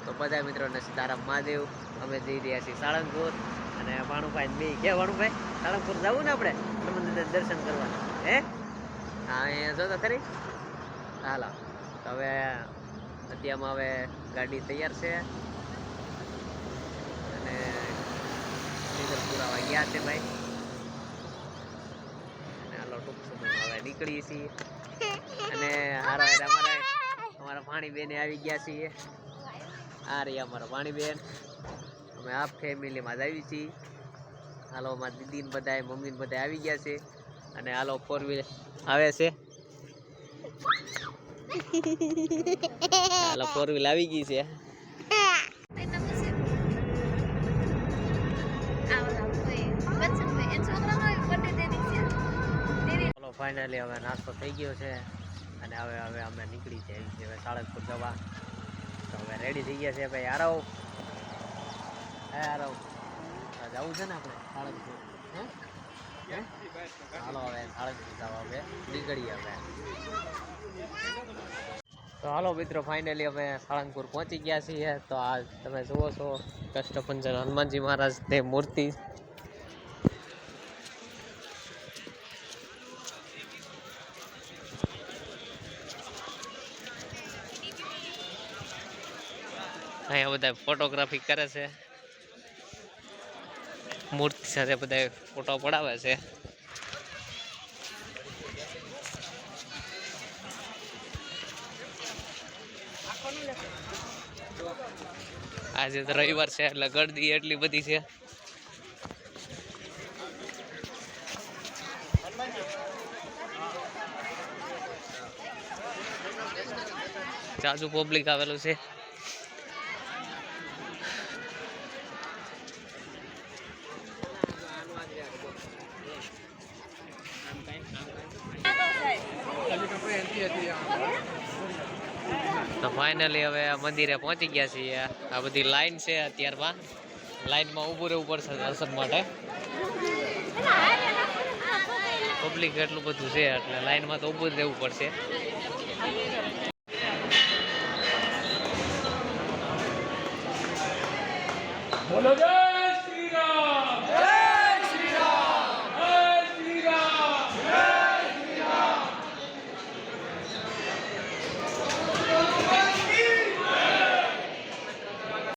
તો બધા મિત્રોને સીતારામ મહાદેવ. અમે જઈ રહ્યા છીએ સાળંગપુર અને ભાણુભાઈ બે કે ભાણુભાઈ સાળંગપુર જવું ને આપણે હનુમાન દર્શન કરવા હે? હા અહીંયા જો તો ખરી. હાલો તો હવે અત્યારમાં હવે ગાડી તૈયાર છે અને ડીઝલ પુરાવા ગયા છે ભાઈ. અને હાલો ટૂંક સમયમાં હવે નીકળીએ છીએ અને હારા અમારા ભાણીબેન આવી ગયા છીએ. આ રહી અમારા ભાણીબેન. અમે આ ફેમિલીમાં જ આવી છીએ. હાલો અમારા દીદીને બધા મમ્મીને બધા આવી ગયા છે અને હાલો 4 વ્હીલર આવે છે. હાલો 4 વ્હીલ આવી ગઈ છે. ચાલો ફાઇનલી હવે નાસ્તો થઈ ગયો છે અને હવે અમે નીકળી જઈએ છીએ હવે સાળંગપુર જવા. તો હવે રેડી થઈ ગયા છે ભાઈ. આરવ આરવ જવું છે ને આપણે સાળંગપુર હે? હાલો હવે સાળંગપુર જવા હવે નીકળીએ હવે. તો હાલો મિત્રો ફાઇનલી અમે સાળંગપુર પહોંચી ગયા છીએ. તો આ તમે જુઓ છો કષ્ટભંજન હનુમાનજી મહારાજ તે મૂર્તિ. અહીંયા બધા ફોટોગ્રાફી કરે છે, મૂર્તિ સાથે બધા ફોટો પડાવે છે. આજે તો રવિવાર છે એટલે ગળદી એટલી બધી છે. જાજુ પબ્લિક આવેલું છે. તો ફાઇનલી હવે મંદિરે પહોંચી ગયા છીએ. આ બધી લાઈન છે અત્યારમાં. લાઈનમાં ઊભું રહેવું પડશે દર્શન માટે. પબ્લિક એટલું બધું છે એટલે લાઈનમાં તો ઊભું જ રહેવું પડશે. બોલો જય